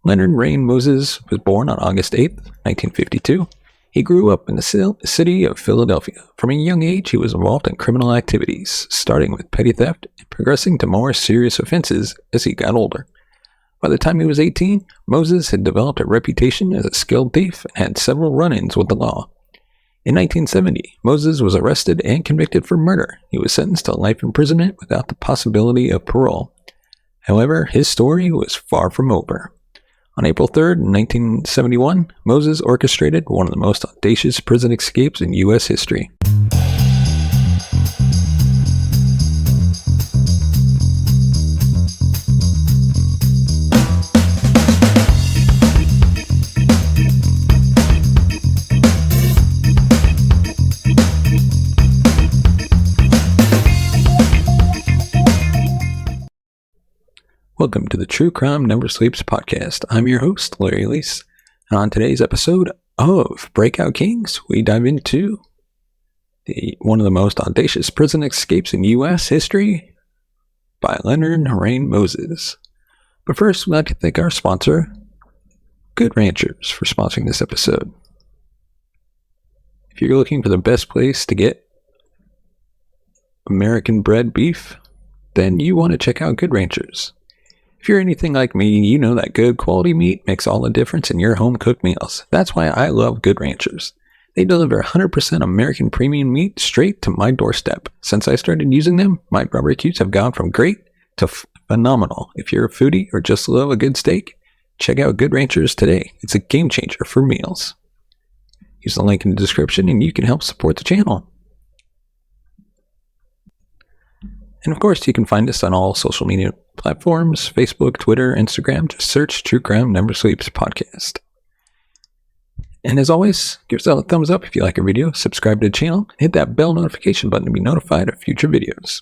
Leonard Rayne Moses was born on August 8, 1952. He grew up in the city of Philadelphia. From a young age, he was involved in criminal activities, starting with petty theft and progressing to more serious offenses as he got older. By the time he was 18, Moses had developed a reputation as a skilled thief and had several run-ins with the law. In 1970, Moses was arrested and convicted for murder. He was sentenced to life imprisonment without the possibility of parole. However, his story was far from over. On April 3, 1971, Moses orchestrated one of the most audacious prison escapes in U.S. history. Welcome to the True Crime Never Sleeps podcast. I'm your host, Larry Lease. And on today's episode of Breakout Kings, we dive into one of the most audacious prison escapes in U.S. history by Leonard Rayne Moses. But first, we'd like to thank our sponsor, Good Ranchers, for sponsoring this episode. If you're looking for the best place to get American bred beef, then you want to check out Good Ranchers. If you're anything like me, you know that good quality meat makes all the difference in your home-cooked meals. That's why I love Good Ranchers. They deliver 100% American premium meat straight to my doorstep. Since I started using them, my barbecues have gone from great to phenomenal. If you're a foodie or just love a good steak, check out Good Ranchers today. It's a game changer for meals. Use the link in the description and you can help support the channel. And of course, you can find us on all social media platforms, Facebook, Twitter, Instagram. Just search True Crime Never Sleeps podcast. And as always, give us a thumbs up if you like our video, subscribe to the channel, and hit that bell notification button to be notified of future videos.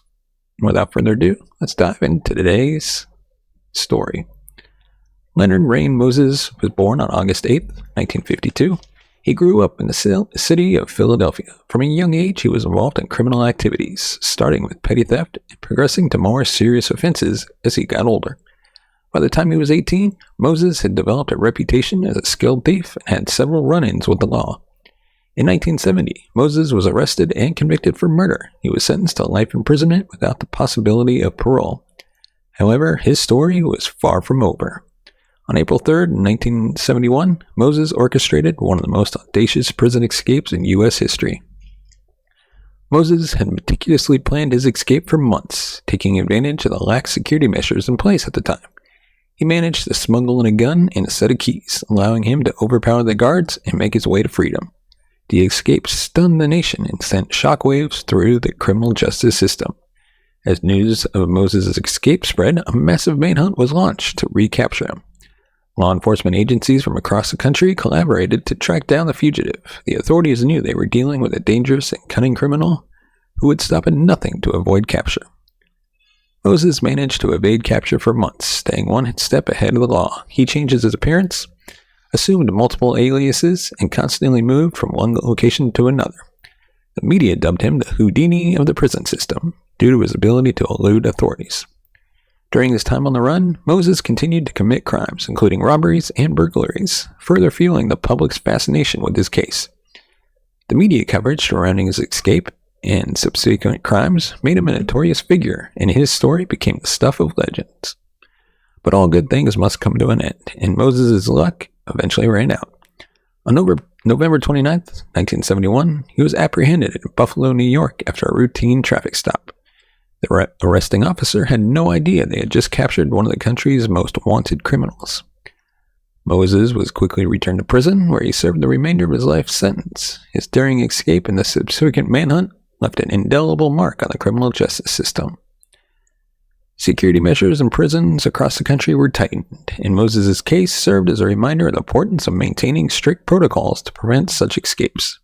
And without further ado, let's dive into today's story. Leonard Rayne Moses was born on August 8, 1952. He grew up in the city of Philadelphia. From a young age, he was involved in criminal activities, starting with petty theft and progressing to more serious offenses as he got older. By the time he was 18, Moses had developed a reputation as a skilled thief and had several run-ins with the law. In 1970, Moses was arrested and convicted for murder. He was sentenced to life imprisonment without the possibility of parole. However, his story was far from over. On April 3, 1971, Moses orchestrated one of the most audacious prison escapes in U.S. history. Moses had meticulously planned his escape for months, taking advantage of the lax security measures in place at the time. He managed to smuggle in a gun and a set of keys, allowing him to overpower the guards and make his way to freedom. The escape stunned the nation and sent shockwaves through the criminal justice system. As news of Moses' escape spread, a massive manhunt was launched to recapture him. Law enforcement agencies from across the country collaborated to track down the fugitive. The authorities knew they were dealing with a dangerous and cunning criminal who would stop at nothing to avoid capture. Moses managed to evade capture for months, staying one step ahead of the law. He changed his appearance, assumed multiple aliases, and constantly moved from one location to another. The media dubbed him the Houdini of the prison system due to his ability to elude authorities. During his time on the run, Moses continued to commit crimes, including robberies and burglaries, further fueling the public's fascination with his case. The media coverage surrounding his escape and subsequent crimes made him a notorious figure, and his story became the stuff of legends. But all good things must come to an end, and Moses' luck eventually ran out. On November 29, 1971, he was apprehended in Buffalo, New York after a routine traffic stop. The arresting officer had no idea they had just captured one of the country's most wanted criminals. Moses was quickly returned to prison, where he served the remainder of his life sentence. His daring escape and the subsequent manhunt left an indelible mark on the criminal justice system. Security measures in prisons across the country were tightened, and Moses' case served as a reminder of the importance of maintaining strict protocols to prevent such escapes.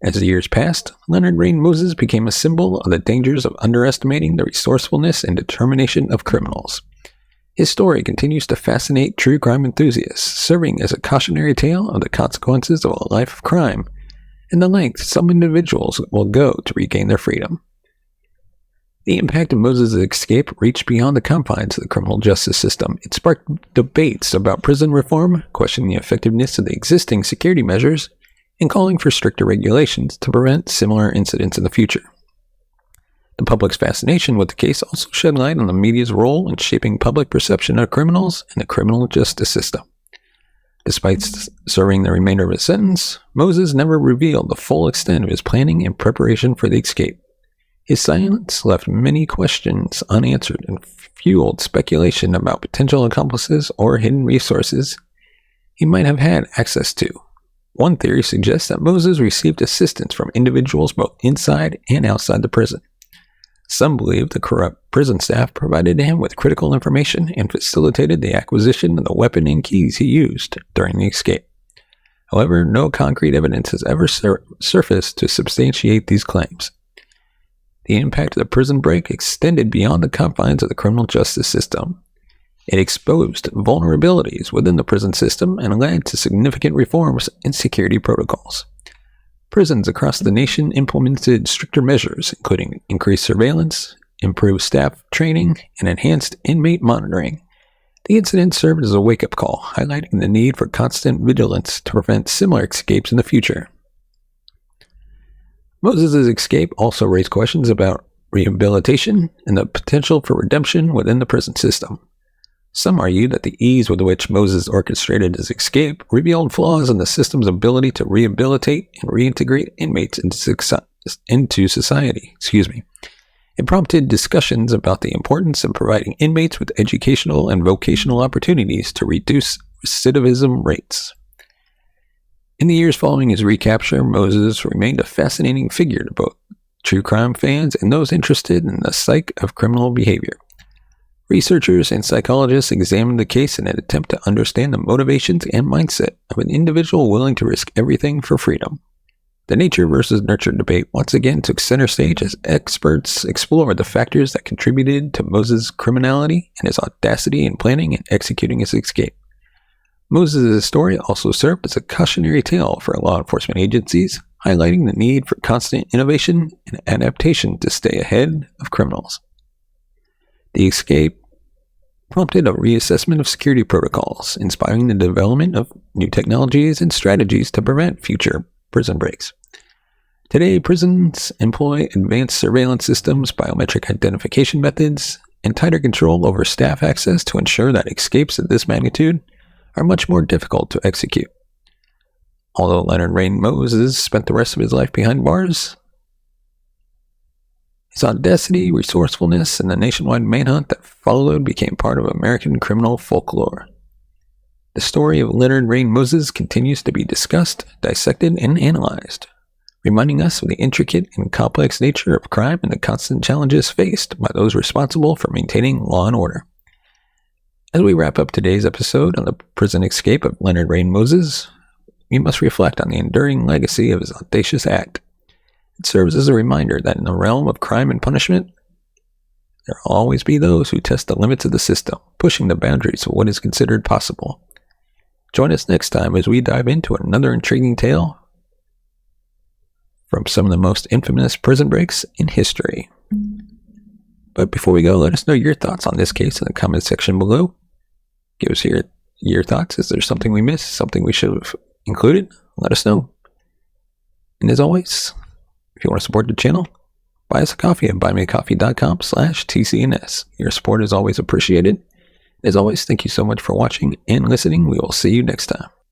As the years passed, Leonard Rayne Moses became a symbol of the dangers of underestimating the resourcefulness and determination of criminals. His story continues to fascinate true crime enthusiasts, serving as a cautionary tale of the consequences of a life of crime and the lengths some individuals will go to regain their freedom. The impact of Moses' escape reached beyond the confines of the criminal justice system. It sparked debates about prison reform, questioning the effectiveness of the existing security measures, and calling for stricter regulations to prevent similar incidents in the future. The public's fascination with the case also shed light on the media's role in shaping public perception of criminals and the criminal justice system. Despite serving the remainder of his sentence, Moses never revealed the full extent of his planning and preparation for the escape. His silence left many questions unanswered and fueled speculation about potential accomplices or hidden resources he might have had access to. One theory suggests that Moses received assistance from individuals both inside and outside the prison. Some believe the corrupt prison staff provided him with critical information and facilitated the acquisition of the weapon and keys he used during the escape. However, no concrete evidence has ever surfaced to substantiate these claims. The impact of the prison break extended beyond the confines of the criminal justice system. It exposed vulnerabilities within the prison system and led to significant reforms in security protocols. Prisons across the nation implemented stricter measures, including increased surveillance, improved staff training, and enhanced inmate monitoring. The incident served as a wake-up call, highlighting the need for constant vigilance to prevent similar escapes in the future. Moses' escape also raised questions about rehabilitation and the potential for redemption within the prison system. Some argue that the ease with which Moses orchestrated his escape revealed flaws in the system's ability to rehabilitate and reintegrate inmates into society. It prompted discussions about the importance of providing inmates with educational and vocational opportunities to reduce recidivism rates. In the years following his recapture, Moses remained a fascinating figure to both true crime fans and those interested in the psyche of criminal behavior. Researchers and psychologists examined the case in an attempt to understand the motivations and mindset of an individual willing to risk everything for freedom. The nature versus nurture debate once again took center stage as experts explored the factors that contributed to Moses' criminality and his audacity in planning and executing his escape. Moses' story also served as a cautionary tale for law enforcement agencies, highlighting the need for constant innovation and adaptation to stay ahead of criminals. The escape prompted a reassessment of security protocols, inspiring the development of new technologies and strategies to prevent future prison breaks. Today, prisons employ advanced surveillance systems, biometric identification methods, and tighter control over staff access to ensure that escapes of this magnitude are much more difficult to execute. Although Leonard Rayne Moses spent the rest of his life behind bars, his audacity, resourcefulness, and the nationwide manhunt that followed became part of American criminal folklore. The story of Leonard Rayne Moses continues to be discussed, dissected, and analyzed, reminding us of the intricate and complex nature of crime and the constant challenges faced by those responsible for maintaining law and order. As we wrap up today's episode on the prison escape of Leonard Rayne Moses, we must reflect on the enduring legacy of his audacious act. It serves as a reminder that in the realm of crime and punishment, there will always be those who test the limits of the system, pushing the boundaries of what is considered possible. Join us next time as we dive into another intriguing tale from some of the most infamous prison breaks in history. But before we go, let us know your thoughts on this case in the comment section below. Give us your thoughts. Is there something we missed? Something we should have included? Let us know. And as always, if you want to support the channel, buy us a coffee at buymeacoffee.com/TCNS. Your support is always appreciated. As always, thank you so much for watching and listening. We will see you next time.